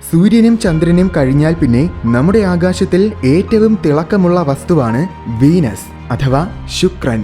സൂര്യനും ചന്ദ്രനും കഴിഞ്ഞാൽ പിന്നെ നമ്മുടെ ആകാശത്തിൽ ഏറ്റവും തിളക്കമുള്ള വസ്തുവാണ് വീനസ് അഥവാ ശുക്രൻ.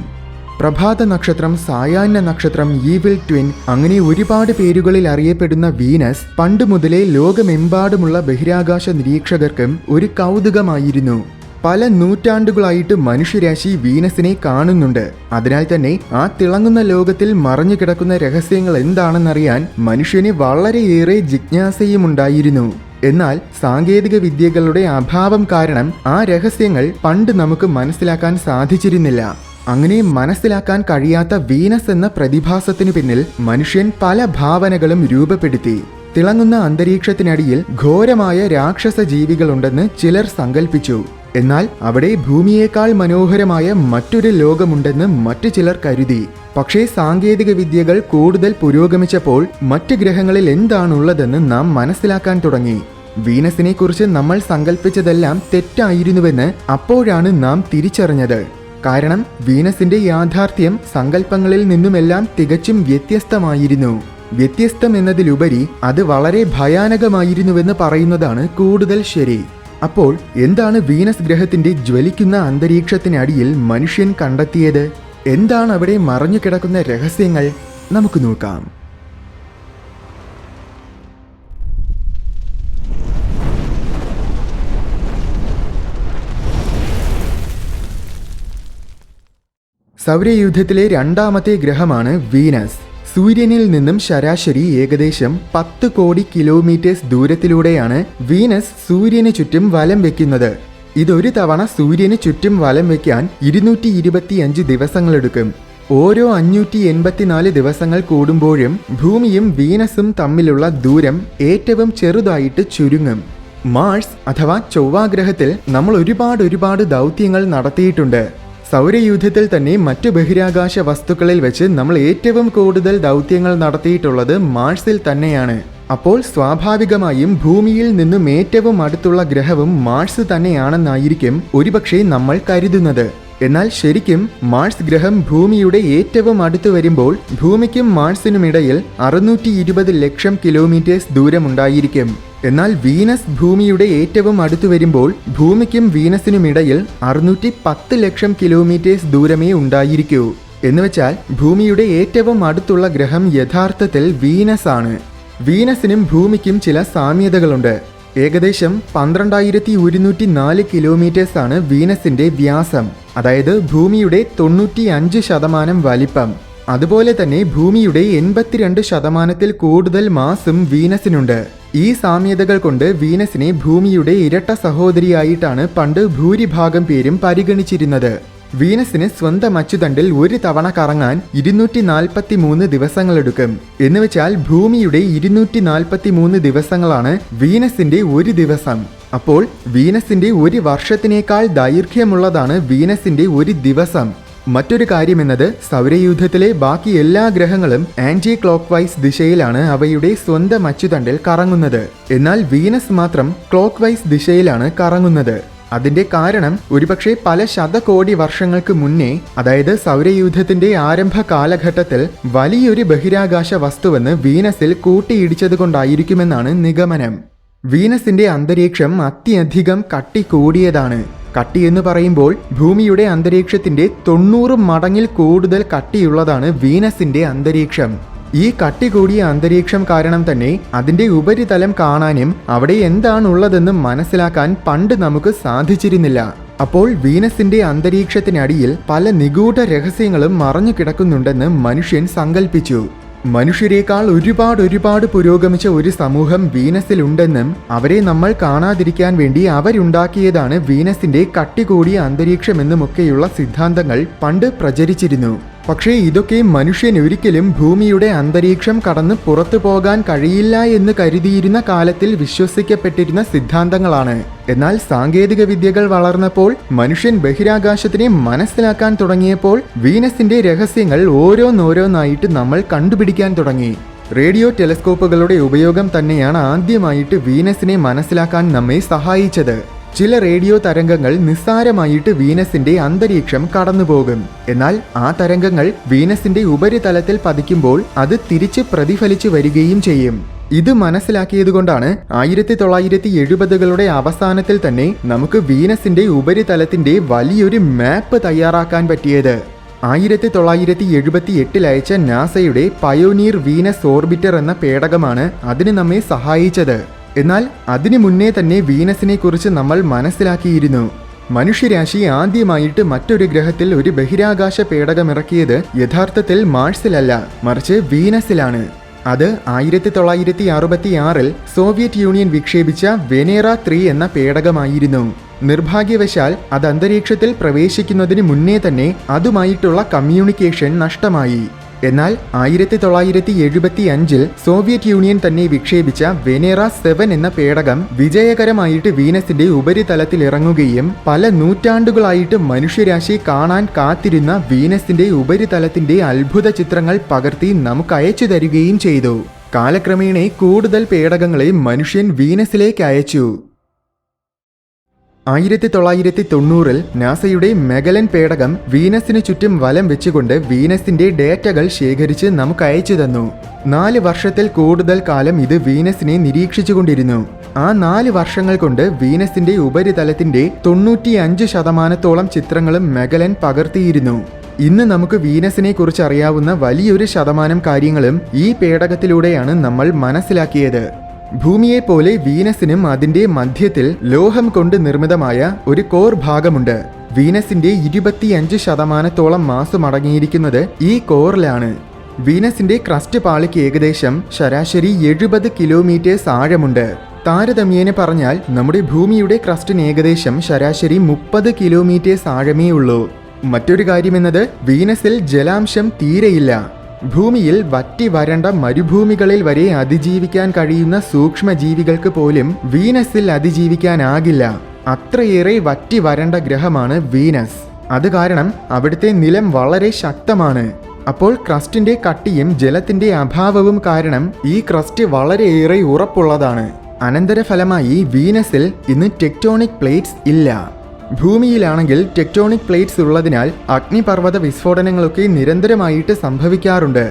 പ്രഭാത നക്ഷത്രം, സായാഹ്ന നക്ഷത്രം, ഈവിൾ ട്വിൻ അങ്ങനെ ഒരുപാട് പേരുകളിൽ അറിയപ്പെടുന്ന വീനസ് പണ്ട് മുതലേ ലോകമെമ്പാടുമുള്ള ബഹിരാകാശ നിരീക്ഷകർക്കും ഒരു കൗതുകമായിരുന്നു. പല നൂറ്റാണ്ടുകളായിട്ട് മനുഷ്യരാശി വീനസിനെ കാണുന്നുണ്ട്. അതിനാൽ തന്നെ ആ തിളങ്ങുന്ന ലോകത്തിൽ മറഞ്ഞു കിടക്കുന്ന രഹസ്യങ്ങൾ എന്താണെന്നറിയാൻ മനുഷ്യന് വളരെയേറെ ജിജ്ഞാസയുമുണ്ടായിരുന്നു. എന്നാൽ സാങ്കേതിക വിദ്യകളുടെ അഭാവം കാരണം ആ രഹസ്യങ്ങൾ പണ്ട് നമുക്ക് മനസ്സിലാക്കാൻ സാധിച്ചിരുന്നില്ല. അങ്ങനെ മനസ്സിലാക്കാൻ കഴിയാത്ത വീനസ് എന്ന പ്രതിഭാസത്തിനു പിന്നിൽ മനുഷ്യൻ പല ഭാവനകളും രൂപപ്പെടുത്തി. തിളങ്ങുന്ന അന്തരീക്ഷത്തിനടിയിൽ ഘോരമായ രാക്ഷസ ജീവികളുണ്ടെന്ന് ചിലർ സങ്കല്പിച്ചു. എന്നാൽ അവിടെ ഭൂമിയേക്കാൾ മനോഹരമായ മറ്റൊരു ലോകമുണ്ടെന്ന് മറ്റു ചിലർ കരുതി. പക്ഷേ സാങ്കേതിക വിദ്യകൾ കൂടുതൽ പുരോഗമിച്ചപ്പോൾ മറ്റ് ഗ്രഹങ്ങളിൽ എന്താണുള്ളതെന്ന് നാം മനസ്സിലാക്കാൻ തുടങ്ങി. വീനസിനെ കുറിച്ച് നമ്മൾ സങ്കല്പിച്ചതെല്ലാം തെറ്റായിരുന്നുവെന്ന് അപ്പോഴാണ് നാം തിരിച്ചറിഞ്ഞത്. കാരണം വീനസിന്റെ യാഥാർത്ഥ്യം സങ്കല്പങ്ങളിൽ നിന്നുമെല്ലാം തികച്ചും വ്യത്യസ്തമായിരുന്നു. വ്യത്യസ്തം എന്നതിലുപരി അത് വളരെ ഭയാനകമായിരുന്നുവെന്ന് പറയുന്നതാണ് കൂടുതൽ ശരി. അപ്പോൾ എന്താണ് വീനസ് ഗ്രഹത്തിന്റെ ജ്വലിക്കുന്ന അന്തരീക്ഷത്തിനടിയിൽ മനുഷ്യൻ കണ്ടെത്തിയത്? എന്താണ് അവിടെ മറഞ്ഞു കിടക്കുന്ന രഹസ്യങ്ങൾ? നമുക്ക് നോക്കാം. സൗരയൂഥത്തിലെ രണ്ടാമത്തെ ഗ്രഹമാണ് വീനസ്. സൂര്യനിൽ നിന്നും ശരാശരി ഏകദേശം 10 കോടി കിലോമീറ്റേഴ്സ് ദൂരത്തിലൂടെയാണ് വീനസ് സൂര്യന് ചുറ്റും വലം വെക്കുന്നത്. ഇതൊരു തവണ സൂര്യന് ചുറ്റും വലം വയ്ക്കാൻ 225 ദിവസങ്ങളെടുക്കും. ഓരോ 584 ദിവസങ്ങൾ കൂടുമ്പോഴും ഭൂമിയും വീനസും തമ്മിലുള്ള ദൂരം ഏറ്റവും ചെറുതായിട്ട് ചുരുങ്ങും. മാർസ് അഥവാ ചൊവ്വാഗ്രഹത്തിൽ നമ്മൾ ഒരുപാട് ദൗത്യങ്ങൾ നടത്തിയിട്ടുണ്ട്. സൗരയൂഥത്തിൽ തന്നെ മറ്റു ബഹിരാകാശ വസ്തുക്കളിൽ വെച്ച് നമ്മൾ ഏറ്റവും കൂടുതൽ ദൗത്യങ്ങൾ നടത്തിയിട്ടുള്ളത് മാർസിൽ തന്നെയാണ്. അപ്പോൾ സ്വാഭാവികമായും ഭൂമിയിൽ നിന്നും ഏറ്റവും അടുത്തുള്ള ഗ്രഹവും മാർസ് തന്നെയാണെന്നായിരിക്കും ഒരുപക്ഷെ നമ്മൾ കരുതുന്നത്. എന്നാൽ ശരിക്കും മാർസ് ഗ്രഹം ഭൂമിയുടെ ഏറ്റവും അടുത്ത് വരുമ്പോൾ ഭൂമിക്കും മാർസിനുമിടയിൽ 620 ലക്ഷം കിലോമീറ്റേഴ്സ് ദൂരമുണ്ടായിരിക്കും. എന്നാൽ വീനസ് ഭൂമിയുടെ ഏറ്റവും അടുത്ത് വരുമ്പോൾ ഭൂമിക്കും വീനസിനുമിടയിൽ 610 ലക്ഷം കിലോമീറ്റേഴ്സ് ദൂരമേ ഉണ്ടായിരിക്കൂ. എന്നുവെച്ചാൽ ഭൂമിയുടെ ഏറ്റവും അടുത്തുള്ള ഗ്രഹം യഥാർത്ഥത്തിൽ വീനസ് ആണ്. വീനസിനും ഭൂമിക്കും ചില സാമ്യതകളുണ്ട്. ഏകദേശം 12,104 കിലോമീറ്റേഴ്സ് ആണ് വീനസിന്റെ വ്യാസം, അതായത് ഭൂമിയുടെ 95% വലിപ്പം. അതുപോലെ തന്നെ ഭൂമിയുടെ 82% കൂടുതൽ മാസും വീനസിനുണ്ട്. ഈ സാമ്യതകൾ കൊണ്ട് വീനസിനെ ഭൂമിയുടെ ഇരട്ട സഹോദരിയായിട്ടാണ് പണ്ട് ഭൂരിഭാഗം പേരും പരിഗണിച്ചിരുന്നത്. വീനസിന് സ്വന്തം അച്ചുതണ്ടിൽ ഒരു തവണ കറങ്ങാൻ 243 ദിവസങ്ങളെടുക്കും. എന്നുവെച്ചാൽ ഭൂമിയുടെ 243 ദിവസങ്ങളാണ് വീനസിന്റെ ഒരു ദിവസം. അപ്പോൾ വീനസിന്റെ ഒരു വർഷത്തിനേക്കാൾ ദൈർഘ്യമുള്ളതാണ് വീനസിന്റെ ഒരു ദിവസം. മറ്റൊരു കാര്യമെന്നത് സൗരയൂഥത്തിലെ ബാക്കി എല്ലാ ഗ്രഹങ്ങളും ആന്റി ക്ലോക്ക് വൈസ് ദിശയിലാണ് അവയുടെ സ്വന്തം അച്ചുതണ്ടിൽ കറങ്ങുന്നത്. എന്നാൽ വീനസ് മാത്രം ക്ലോക്ക് വൈസ് ദിശയിലാണ് കറങ്ങുന്നത്. അതിന്റെ കാരണം ഒരുപക്ഷെ പല ശതകോടി വർഷങ്ങൾക്ക് മുന്നേ, അതായത് സൗരയൂഥത്തിന്റെ ആരംഭ കാലഘട്ടത്തിൽ വലിയൊരു ബഹിരാകാശ വസ്തുവെന്ന് വീനസിൽ കൂട്ടിയിടിച്ചതുകൊണ്ടായിരിക്കുമെന്നാണ് നിഗമനം. വീനസിന്റെ അന്തരീക്ഷം അത്യധികം കട്ടി കൂടിയതാണ്. കട്ടി എന്ന് പറയുമ്പോൾ ഭൂമിയുടെ അന്തരീക്ഷത്തിന്റെ 90 മടങ്ങിൽ കൂടുതൽ കട്ടിയുള്ളതാണ് വീനസിന്റെ അന്തരീക്ഷം. ഈ കട്ടി കൂടിയ അന്തരീക്ഷം കാരണം തന്നെ അതിന്റെ ഉപരിതലം കാണാനും അവിടെ എന്താണുള്ളതെന്ന് മനസ്സിലാക്കാൻ പണ്ട് നമുക്ക് സാധിച്ചിരുന്നില്ല. അപ്പോൾ വീനസിന്റെ അന്തരീക്ഷത്തിനടിയിൽ പല നിഗൂഢ രഹസ്യങ്ങളും മറഞ്ഞു കിടക്കുന്നുണ്ടെന്ന് മനുഷ്യൻ സങ്കല്പിച്ചു. മനുഷ്യരെക്കാൾ ഒരുപാട് പുരോഗമിച്ച ഒരു സമൂഹം വീനസിലുണ്ടെന്നും അവരെ നമ്മൾ കാണാതിരിക്കാൻ വേണ്ടി അവരുണ്ടാക്കിയതാണ് വീനസിന്റെ കട്ടി കൂടിയ അന്തരീക്ഷമെന്നുമൊക്കെയുള്ള സിദ്ധാന്തങ്ങൾ പണ്ട് പ്രചരിച്ചിരുന്നു. പക്ഷേ ഇതൊക്കെ മനുഷ്യൻ ഒരിക്കലും ഭൂമിയുടെ അന്തരീക്ഷം കടന്ന് പുറത്തു പോകാൻ കഴിയില്ല എന്ന് കരുതിയിരുന്ന കാലത്തിൽ വിശ്വസിക്കപ്പെട്ടിരുന്ന സിദ്ധാന്തങ്ങളാണ്. എന്നാൽ സാങ്കേതിക വിദ്യകൾ വളർന്നപ്പോൾ മനുഷ്യൻ ബഹിരാകാശത്തിനെ മനസ്സിലാക്കാൻ തുടങ്ങിയപ്പോൾ വീനസിന്റെ രഹസ്യങ്ങൾ ഓരോന്നായിട്ട് നമ്മൾ കണ്ടുപിടിക്കാൻ തുടങ്ങി. റേഡിയോ ടെലസ്കോപ്പുകളുടെ ഉപയോഗം തന്നെയാണ് ആദ്യമായിട്ട് വീനസിനെ മനസ്സിലാക്കാൻ നമ്മെ സഹായിച്ചത്. ചില റേഡിയോ തരംഗങ്ങൾ നിസ്സാരമായിട്ട് വീനസിന്റെ അന്തരീക്ഷം കടന്നുപോകും. എന്നാൽ ആ തരംഗങ്ങൾ വീനസിന്റെ ഉപരിതലത്തിൽ പതിക്കുമ്പോൾ അത് തിരിച്ച് പ്രതിഫലിച്ചു വരികയും ചെയ്യും. ഇത് മനസ്സിലാക്കിയതുകൊണ്ടാണ് 1970കളുടെ അവസാനത്തിൽ തന്നെ നമുക്ക് വീനസിന്റെ ഉപരിതലത്തിന്റെ വലിയൊരു മാപ്പ് തയ്യാറാക്കാൻ പറ്റിയത്. 1978 അയച്ച നാസയുടെ പയോനീർ വീനസ് ഓർബിറ്റർ എന്ന പേടകമാണ് അതിന് നമ്മെ സഹായിച്ചത്. എന്നാൽ അതിനു മുന്നേ തന്നെ വീനസിനെ കുറിച്ച് നമ്മൾ മനസ്സിലാക്കിയിരുന്നു. മനുഷ്യരാശി ആദ്യമായിട്ട് മറ്റൊരു ഗ്രഹത്തിൽ ഒരു ബഹിരാകാശ പേടകമിറക്കിയത് യഥാർത്ഥത്തിൽ മാർസിലല്ല, മറിച്ച് വീനസിലാണ്. അത് 1966 സോവിയറ്റ് യൂണിയൻ വിക്ഷേപിച്ച വെനേറ 3 എന്ന പേടകമായിരുന്നു. നിർഭാഗ്യവശാൽ അത് അന്തരീക്ഷത്തിൽ പ്രവേശിക്കുന്നതിന് മുന്നേ തന്നെ അതുമായിട്ടുള്ള കമ്മ്യൂണിക്കേഷൻ നഷ്ടമായി. എന്നാൽ 1975 സോവിയറ്റ് യൂണിയൻ തന്നെ വിക്ഷേപിച്ച വെനേറ 7 എന്ന പേടകം വിജയകരമായിട്ട് വീനസിന്റെ ഉപരിതലത്തിൽ ഇറങ്ങുകയും പല നൂറ്റാണ്ടുകളായിട്ട് മനുഷ്യരാശി കാണാൻ കാത്തിരുന്ന വീനസിന്റെ ഉപരിതലത്തിന്റെ അത്ഭുത ചിത്രങ്ങൾ പകർത്തി നമുക്ക് അയച്ചു തരികയും ചെയ്തു. കാലക്രമേണ കൂടുതൽ പേടകങ്ങളെ മനുഷ്യൻ വീനസിലേക്ക് അയച്ചു. 1990 നാസയുടെ മെഗലൻ പേടകം വീനസിന് ചുറ്റും വലം വെച്ചുകൊണ്ട് വീനസിന്റെ ഡേറ്റകൾ ശേഖരിച്ച് നമുക്ക് അയച്ചു തന്നു. 4 വർഷത്തിൽ കൂടുതൽ കാലം ഇത് വീനസിനെ നിരീക്ഷിച്ചുകൊണ്ടിരുന്നു. ആ 4 വർഷങ്ങൾ കൊണ്ട് വീനസിന്റെ ഉപരിതലത്തിന്റെ 95% ചിത്രങ്ങളും മെഗലൻ പകർത്തിയിരുന്നു. ഇന്ന് നമുക്ക് വീനസിനെ കുറിച്ച് അറിയാവുന്ന വലിയൊരു ശതമാനം കാര്യങ്ങളും ഈ പേടകത്തിലൂടെയാണ് നമ്മൾ മനസ്സിലാക്കിയത്. ഭൂമിയെ പോലെ വീനസിനും അതിന്റെ മധ്യത്തിൽ ലോഹം കൊണ്ട് നിർമ്മിതമായ ഒരു കോർ ഭാഗമുണ്ട്. വീനസിന്റെ 25% മാസം അടങ്ങിയിരിക്കുന്നത് ഈ കോറിലാണ്. വീനസിന്റെ ക്രസ്റ്റ് പാളിക്ക് ഏകദേശം ശരാശരി 70 കിലോമീറ്റേഴ്സ് ആഴമുണ്ട്. താരതമ്യേന പറഞ്ഞാൽ നമ്മുടെ ഭൂമിയുടെ ക്രസ്റ്റിന് ഏകദേശം ശരാശരി 30 കിലോമീറ്റേഴ്സ് ആഴമേ ഉള്ളൂ. മറ്റൊരു കാര്യമെന്നത് വീനസിൽ ജലാംശം തീരെയില്ല. ഭൂമിയിൽ വറ്റി വരണ്ട മരുഭൂമികളിൽ വരെ അതിജീവിക്കാൻ കഴിയുന്ന സൂക്ഷ്മജീവികൾക്ക് പോലും വീനസിൽ അതിജീവിക്കാനാകില്ല. അത്രയേറെ വറ്റി വരണ്ട ഗ്രഹമാണ് വീനസ്. അത് കാരണം അവിടുത്തെ നിലം വളരെ ശക്തമാണ്. അപ്പോൾ ക്രസ്റ്റിന്റെ കട്ടിയും ജലത്തിന്റെ അഭാവവും കാരണം ഈ ക്രസ്റ്റ് വളരെയേറെ ഉറപ്പുള്ളതാണ്. അനന്തരഫലമായി വീനസിൽ ഇന്ന് ടെക്ടോണിക് പ്ലേറ്റ്സ് ഇല്ല. ഭൂമിയിലാണെങ്കിൽ ടെക്ടോണിക് പ്ലേറ്റ്സ് ഉള്ളതിനാൽ അഗ്നിപർവ്വത വിസ്ഫോടനങ്ങളൊക്കെ നിരന്തരമായിട്ട് സംഭവിക്കാറുണ്ട്.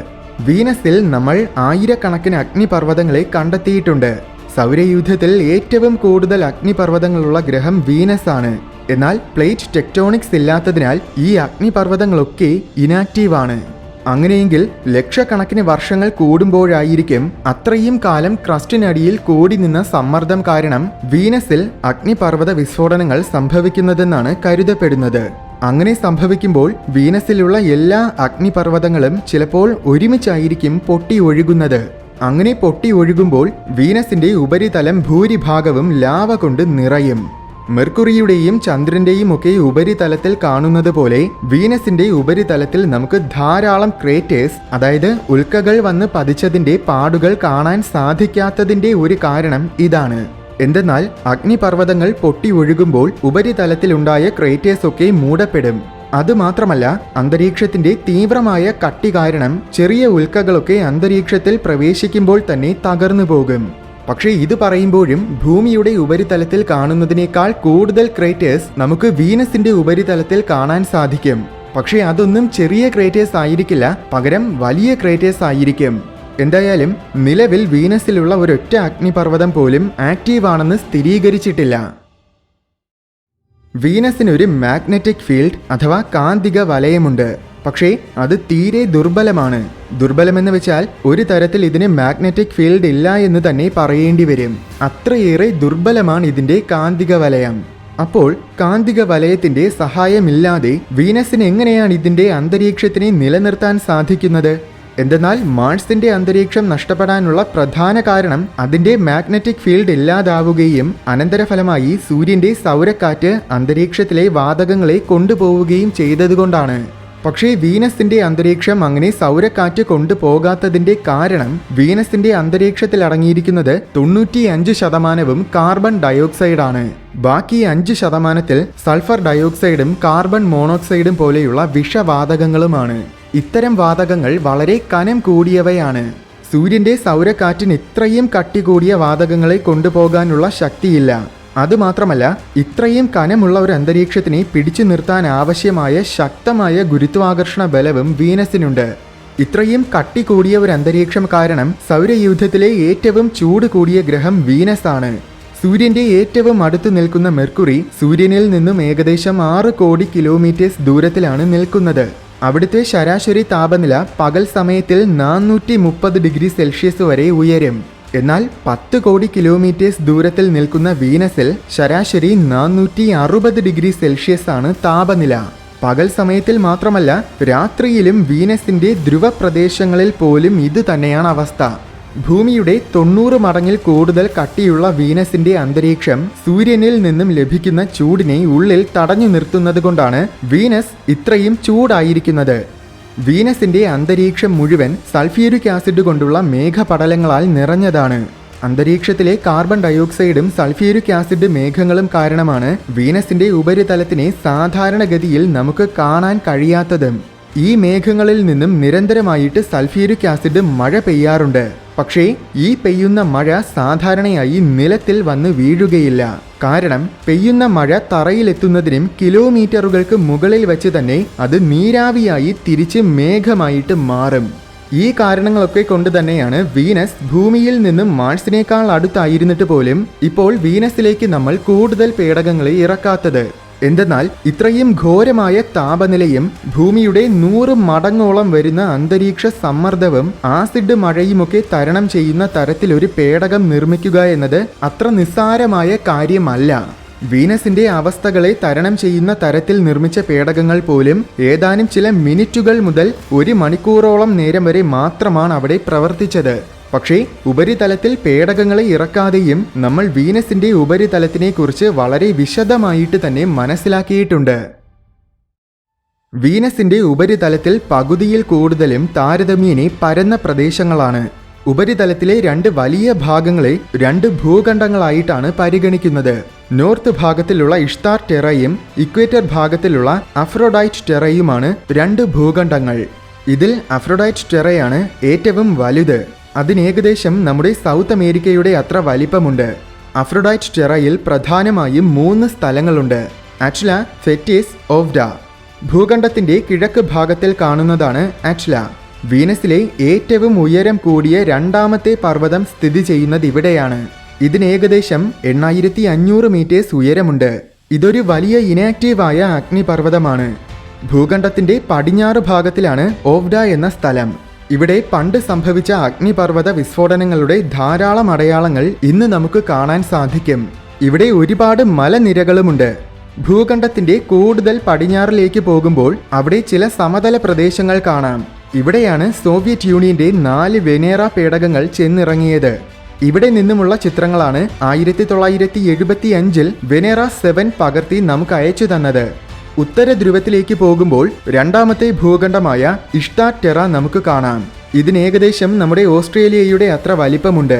വീനസിൽ നമ്മൾ ആയിരക്കണക്കിന് അഗ്നിപർവ്വതങ്ങളെ കണ്ടെത്തിയിട്ടുണ്ട്. സൗരയൂഥത്തിൽ ഏറ്റവും കൂടുതൽ അഗ്നിപർവ്വതങ്ങളുള്ള ഗ്രഹം വീനസ് ആണ്. എന്നാൽ പ്ലേറ്റ് ടെക്ടോണിക്സ് ഇല്ലാത്തതിനാൽ ഈ അഗ്നിപർവ്വതങ്ങളൊക്കെ ഇനാക്റ്റീവ് ആണ്. അങ്ങനെയെങ്കിൽ ലക്ഷക്കണക്കിന് വർഷങ്ങൾ കൂടുമ്പോഴായിരിക്കും അത്രയും കാലം ക്രസ്റ്റിനടിയിൽ കൂടി നിന്ന സമ്മർദ്ദം കാരണം വീനസിൽ അഗ്നിപർവ്വത വിസ്ഫോടനങ്ങൾ സംഭവിക്കുന്നതെന്നാണ് കരുതപ്പെടുന്നത്. അങ്ങനെ സംഭവിക്കുമ്പോൾ വീനസിലുള്ള എല്ലാ അഗ്നിപർവ്വതങ്ങളും ചിലപ്പോൾ ഒരുമിച്ചായിരിക്കും പൊട്ടി ഒഴുകുന്നത്. അങ്ങനെ പൊട്ടി ഒഴുകുമ്പോൾ വീനസിന്റെ ഉപരിതലം ഭൂരിഭാഗവും ലാവ കൊണ്ട് നിറയും. മെർക്കുറിയുടെയും ചന്ദ്രന്റെയും ഒക്കെ ഉപരിതലത്തിൽ കാണുന്നത് പോലെ വീനസിന്റെ ഉപരിതലത്തിൽ നമുക്ക് ധാരാളം ക്രേറ്റേഴ്സ്, അതായത് ഉൽക്കകൾ വന്ന് പതിച്ചതിന്റെ പാടുകൾ കാണാൻ സാധിക്കാത്തതിന്റെ ഒരു കാരണം ഇതാണ്. എന്തെന്നാൽ അഗ്നിപർവ്വതങ്ങൾ പൊട്ടി ഒഴുകുമ്പോൾ ഉപരിതലത്തിലുണ്ടായ ക്രേറ്റേഴ്സ് ഒക്കെ മൂടപ്പെടും. അതുമാത്രമല്ല, അന്തരീക്ഷത്തിന്റെ തീവ്രമായ കട്ടി കാരണം ചെറിയ ഉൽക്കകളൊക്കെ അന്തരീക്ഷത്തിൽ പ്രവേശിക്കുമ്പോൾ തന്നെ തകർന്നു പോകും. പക്ഷേ ഇത് പറയുമ്പോഴും ഭൂമിയുടെ ഉപരിതലത്തിൽ കാണുന്നതിനേക്കാൾ കൂടുതൽ ക്രേറ്റേഴ്സ് നമുക്ക് വീനസിന്റെ ഉപരിതലത്തിൽ കാണാൻ സാധിക്കും. പക്ഷേ അതൊന്നും ചെറിയ ക്രേറ്റേഴ്സ് ആയിരിക്കില്ല, പകരം വലിയ ക്രേറ്റേഴ്സ് ആയിരിക്കും. എന്തായാലും നിലവിൽ വീനസിലുള്ള ഒരൊറ്റ അഗ്നിപർവ്വതം പോലും ആക്റ്റീവ് ആണെന്ന് സ്ഥിരീകരിച്ചിട്ടില്ല. വീനസിനൊരു മാഗ്നറ്റിക് ഫീൽഡ് അഥവാ കാന്തിക വലയമുണ്ട്. പക്ഷേ അത് തീരെ ദുർബലമാണ്. ദുർബലമെന്ന് വെച്ചാൽ ഒരു തരത്തിൽ ഇതിന് മാഗ്നറ്റിക് ഫീൽഡ് ഇല്ല എന്ന് തന്നെ പറയേണ്ടി വരും. അത്രയേറെ ദുർബലമാണ് ഇതിന്റെ കാന്തിക വലയം. അപ്പോൾ കാന്തിക വലയത്തിന്റെ സഹായമില്ലാതെ വീനസിന് എങ്ങനെയാണ് ഇതിന്റെ അന്തരീക്ഷത്തിനെ നിലനിർത്താൻ സാധിക്കുന്നത്? എന്തെന്നാൽ മാർസിന്റെ അന്തരീക്ഷം നഷ്ടപ്പെടാനുള്ള പ്രധാന കാരണം അതിന്റെ മാഗ്നറ്റിക് ഫീൽഡ് ഇല്ലാതാവുകയും അനന്തരഫലമായി സൂര്യന്റെ സൗരക്കാറ്റ് അന്തരീക്ഷത്തിലെ വാതകങ്ങളെ കൊണ്ടുപോവുകയും ചെയ്തതുകൊണ്ടാണ്. പക്ഷേ വീനസിന്റെ അന്തരീക്ഷം അങ്ങനെ സൗരക്കാറ്റ് കൊണ്ടുപോകാത്തതിന്റെ കാരണം വീനസിന്റെ അന്തരീക്ഷത്തിൽ അടങ്ങിയിരിക്കുന്നത് 95% കാർബൺ ഡയോക്സൈഡാണ്. ബാക്കി 5% സൾഫർ ഡയോക്സൈഡും കാർബൺ മോണോക്സൈഡും പോലെയുള്ള വിഷവാതകങ്ങളുമാണ്. ഇത്തരം വാതകങ്ങൾ വളരെ കനം കൂടിയവയാണ്. സൂര്യന്റെ സൗരക്കാറ്റിന് ഇത്രയും കട്ടി കൂടിയ വാതകങ്ങളെ കൊണ്ടുപോകാനുള്ള ശക്തിയില്ല. അതുമാത്രമല്ല, ഇത്രയും കനമുള്ള ഒരു അന്തരീക്ഷത്തിനെ പിടിച്ചു നിർത്താൻ ആവശ്യമായ ശക്തമായ ഗുരുത്വാകർഷണ ബലവും വീനസിനുണ്ട്. ഇത്രയും കട്ടി കൂടിയ ഒരു അന്തരീക്ഷം കാരണം സൗരയൂഥത്തിലെ ഏറ്റവും ചൂട് കൂടിയ ഗ്രഹം വീനസ് ആണ്. സൂര്യന്റെ ഏറ്റവും അടുത്ത് നിൽക്കുന്ന മെർക്കുറി സൂര്യനിൽ നിന്നും ഏകദേശം 6 കോടി കിലോമീറ്റേഴ്സ് ദൂരത്തിലാണ് നിൽക്കുന്നത്. അവിടുത്തെ ശരാശരി താപനില പകൽ സമയത്തിൽ 430 ഡിഗ്രി സെൽഷ്യസ് വരെ ഉയരും. എന്നാൽ 10 കോടി കിലോമീറ്റേഴ്സ് ദൂരത്തിൽ നിൽക്കുന്ന വീനസിൽ ശരാശരി 460 ഡിഗ്രി സെൽഷ്യസ് ആണ് താപനില. പകൽ സമയത്തിൽ മാത്രമല്ല, രാത്രിയിലും വീനസിന്റെ ധ്രുവ പ്രദേശങ്ങളിൽ പോലും ഇത് തന്നെയാണ് അവസ്ഥ. ഭൂമിയുടെ 90 മടങ്ങിൽ കൂടുതൽ കട്ടിയുള്ള വീനസിന്റെ അന്തരീക്ഷം സൂര്യനിൽ നിന്നും ലഭിക്കുന്ന ചൂടിനെ ഉള്ളിൽ തടഞ്ഞു നിർത്തുന്നത് കൊണ്ടാണ് വീനസ് ഇത്രയും ചൂടായിരിക്കുന്നത്. വീനസിന്റെ അന്തരീക്ഷം മുഴുവൻ സൾഫ്യൂരിക് ആസിഡ് കൊണ്ടുള്ള മേഘപടലങ്ങളാൽ നിറഞ്ഞതാണ്. അന്തരീക്ഷത്തിലെ കാർബൺ ഡയോക്സൈഡും സൾഫ്യൂരിക് ആസിഡ് മേഘങ്ങളും കാരണമാണ് വീനസിന്റെ ഉപരിതലത്തിനെ സാധാരണഗതിയിൽ നമുക്ക് കാണാൻ കഴിയാത്തതും. ഈ മേഘങ്ങളിൽ നിന്നും നിരന്തരമായിട്ട് സൾഫ്യൂരിക് ആസിഡ് മഴ പെയ്യാറുണ്ട്. പക്ഷേ ഈ പെയ്യുന്ന മഴ സാധാരണയായി നിലത്തിൽ വന്ന് വീഴുകയില്ല. കാരണം പെയ്യുന്ന മഴ തറയിലെത്തുന്നതിനും കിലോമീറ്ററുകൾക്ക് മുകളിൽ വെച്ച് തന്നെ അത് നീരാവിയായി തിരിച്ച് മേഘമായിട്ട് മാറും. ഈ കാരണങ്ങളൊക്കെ കൊണ്ട് തന്നെയാണ് വീനസ് ഭൂമിയിൽ നിന്നും മാർസിനേക്കാൾ അടുത്തായിരുന്നിട്ട് പോലും ഇപ്പോൾ വീനസിലേക്ക് നമ്മൾ കൂടുതൽ പേടകങ്ങളെ ഇറക്കാത്തത്. എന്തെന്നാൽ ഇത്രയും ഘോരമായ താപനിലയും ഭൂമിയുടെ 100 മടങ്ങോളം വരുന്ന അന്തരീക്ഷ സമ്മർദ്ദവും ആസിഡ് മഴയുമൊക്കെ തരണം ചെയ്യുന്ന തരത്തിലൊരു പേടകം നിർമ്മിക്കുക എന്നത് അത്ര നിസ്സാരമായ കാര്യമല്ല. വീനസിന്റെ അവസ്ഥകളെ തരണം ചെയ്യുന്ന തരത്തിൽ നിർമ്മിച്ച പേടകങ്ങൾ പോലും ഏതാനും ചില മിനിറ്റുകൾ മുതൽ 1 മണിക്കൂറോളം നേരം വരെ മാത്രമാണ് അവിടെ പ്രവർത്തിച്ചത്. പക്ഷേ ഉപരിതലത്തിൽ പേടകങ്ങളെ ഇറക്കാതെയും നമ്മൾ വീനസിന്റെ ഉപരിതലത്തിനെ കുറിച്ച് വളരെ വിശദമായിട്ട് തന്നെ മനസ്സിലാക്കിയിട്ടുണ്ട്. വീനസിന്റെ ഉപരിതലത്തിൽ പകുതിയിൽ കൂടുതലും താരതമ്യേന പരന്ന പ്രദേശങ്ങളാണ്. ഉപരിതലത്തിലെ 2 വലിയ ഭാഗങ്ങളെ 2 ഭൂഖണ്ഡങ്ങളായിട്ടാണ് പരിഗണിക്കുന്നത്. നോർത്ത് ഭാഗത്തിലുള്ള ഇഷ്താർ ടെറയും ഇക്വേറ്റർ ഭാഗത്തിലുള്ള അഫ്രോഡൈറ്റ് ടെറയുമാണ് 2 ഭൂഖണ്ഡങ്ങൾ. ഇതിൽ അഫ്രോഡൈറ്റ് ടെറയാണ് ഏറ്റവും വലുത്. അതിന് ഏകദേശം നമ്മുടെ സൗത്ത് അമേരിക്കയുടെ അത്ര വലിപ്പമുണ്ട്. അഫ്രോഡൈറ്റ് ടെറയിൽ പ്രധാനമായും 3 സ്ഥലങ്ങളുണ്ട്: അറ്റ്ല, ഫെറ്റിസ്, ഓവ്ഡ. ഭൂഖണ്ഡത്തിന്റെ കിഴക്ക് ഭാഗത്തിൽ കാണുന്നതാണ് അറ്റ്ല. വീനസിലെ ഏറ്റവും ഉയരം കൂടിയ 2ാമത്തെ പർവ്വതം സ്ഥിതി ചെയ്യുന്നത് ഇവിടെയാണ്. ഇതിന് ഏകദേശം 8500 മീറ്റേഴ്സ് ഉയരമുണ്ട്. ഇതൊരു വലിയ ഇനാക്റ്റീവായ അഗ്നിപർവ്വതമാണ്. ഭൂഖണ്ഡത്തിന്റെ പടിഞ്ഞാറ് ഭാഗത്തിലാണ് ഓവ്ഡ എന്ന സ്ഥലം. ഇവിടെ പണ്ട് സംഭവിച്ച അഗ്നിപർവ്വത വിസ്ഫോടനങ്ങളുടെ ധാരാളം അടയാളങ്ങൾ ഇന്ന് നമുക്ക് കാണാൻ സാധിക്കും. ഇവിടെ ഒരുപാട് മലനിരകളുമുണ്ട്. ഭൂഖണ്ഡത്തിന്റെ കൂടുതൽ പടിഞ്ഞാറിലേക്ക് പോകുമ്പോൾ അവിടെ ചില സമതല പ്രദേശങ്ങൾ കാണാം. ഇവിടെയാണ് സോവിയറ്റ് യൂണിയന്റെ 4 വെനേറ പേടകങ്ങൾ ചെന്നിറങ്ങിയത്. ഇവിടെ നിന്നുമുള്ള ചിത്രങ്ങളാണ് 1975 വെനേറ 7 പകർത്തി നമുക്ക് അയച്ചു തന്നത്. ഉത്തര ധ്രുവത്തിലേക്ക് പോകുമ്പോൾ 2ാമത്തെ ഭൂഖണ്ഡമായ ഇഷ്താർ ടെറ നമുക്ക് കാണാം. ഇതിന് ഏകദേശം നമ്മുടെ ഓസ്ട്രേലിയയുടെ അത്ര വലിപ്പമുണ്ട്.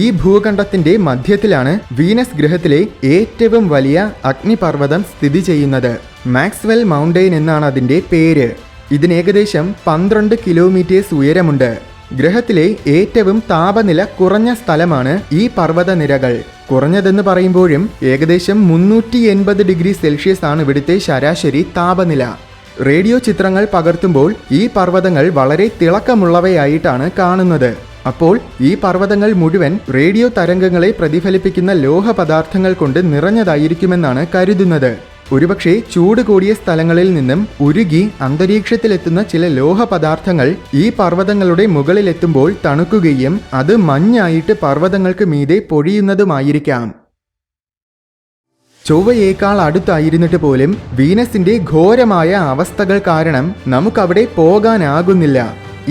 ഈ ഭൂഖണ്ഡത്തിന്റെ മധ്യത്തിലാണ് വീനസ് ഗ്രഹത്തിലെ ഏറ്റവും വലിയ അഗ്നിപർവ്വതം സ്ഥിതി ചെയ്യുന്നത്. മാക്സ്വെൽ മൗണ്ടെയിൻ എന്നാണ് അതിന്റെ പേര്. ഇതിന് ഏകദേശം 12 കിലോമീറ്റേഴ്സ് ഉയരമുണ്ട്. ഗ്രഹത്തിലെ ഏറ്റവും താപനില കുറഞ്ഞ സ്ഥലമാണ് ഈ പർവ്വതനിരകൾ. കുറഞ്ഞതെന്ന് പറയുമ്പോഴും ഏകദേശം 380 ഡിഗ്രി സെൽഷ്യസ് ആണ് ഇവിടുത്തെ ശരാശരി താപനില. റേഡിയോ ചിത്രങ്ങൾ പകർത്തുമ്പോൾ ഈ പർവ്വതങ്ങൾ വളരെ തിളക്കമുള്ളവയായിട്ടാണ് കാണുന്നത്. അപ്പോൾ ഈ പർവ്വതങ്ങൾ മുഴുവൻ റേഡിയോ തരംഗങ്ങളെ പ്രതിഫലിപ്പിക്കുന്ന ലോഹ പദാർത്ഥങ്ങൾ കൊണ്ട് നിറഞ്ഞതായിരിക്കുമെന്നാണ് കരുതുന്നത്. ഒരുപക്ഷെ ചൂട് കൂടിയ സ്ഥലങ്ങളിൽ നിന്നും ഉരുകി അന്തരീക്ഷത്തിലെത്തുന്ന ചില ലോഹ പദാർത്ഥങ്ങൾ ഈ പർവ്വതങ്ങളുടെ മുകളിലെത്തുമ്പോൾ തണുക്കുകയും അത് മഞ്ഞായിട്ട് പർവ്വതങ്ങൾക്ക് മീതെ പൊഴിയുന്നതുമായിരിക്കാം. ചൊവ്വയേക്കാൾ അടുത്തായിരുന്നിട്ട് പോലും വീനസിന്റെ ഘോരമായ അവസ്ഥകൾ കാരണം നമുക്കവിടെ പോകാനാകുന്നില്ല.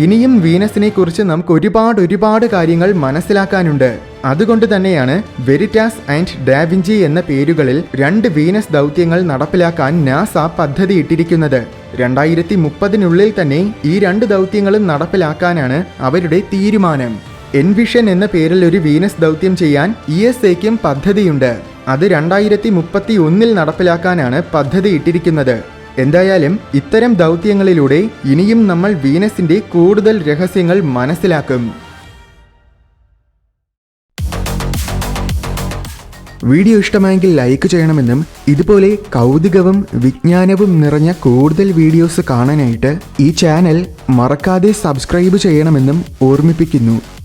ഇനിയും വീനസിനെ കുറിച്ച് നമുക്ക് ഒരുപാട് കാര്യങ്ങൾ മനസ്സിലാക്കാനുണ്ട്. അതുകൊണ്ട് തന്നെയാണ് വെരിറ്റാസ് ആൻഡ് ഡാവിഞ്ചി എന്ന പേരുകളിൽ 2 വീനസ് ദൗത്യങ്ങൾ നടപ്പിലാക്കാൻ നാസ പദ്ധതിയിട്ടിരിക്കുന്നത്. 2030 തന്നെ ഈ 2 ദൗത്യങ്ങളും നടപ്പിലാക്കാനാണ് അവരുടെ തീരുമാനം. എൻവിഷൻ എന്ന പേരിൽ ഒരു വീനസ് ദൗത്യം ചെയ്യാൻ ESAയ്ക്കും പദ്ധതിയുണ്ട്. അത് 2031 നടപ്പിലാക്കാനാണ് പദ്ധതിയിട്ടിരിക്കുന്നത്. എന്തായാലും ഇത്തരം ദൗത്യങ്ങളിലൂടെ ഇനിയും നമ്മൾ വീനസിന്റെ കൂടുതൽ രഹസ്യങ്ങൾ മനസ്സിലാക്കും. വീഡിയോ ഇഷ്ടമായെങ്കിൽ ലൈക്ക് ചെയ്യണമെന്നും ഇതുപോലെ കൗതുകവും വിജ്ഞാനവും നിറഞ്ഞ കൂടുതൽ വീഡിയോസ് കാണാനായിട്ട് ഈ ചാനൽ മറക്കാതെ സബ്സ്ക്രൈബ് ചെയ്യണമെന്നും ഓർമ്മിപ്പിക്കുന്നു.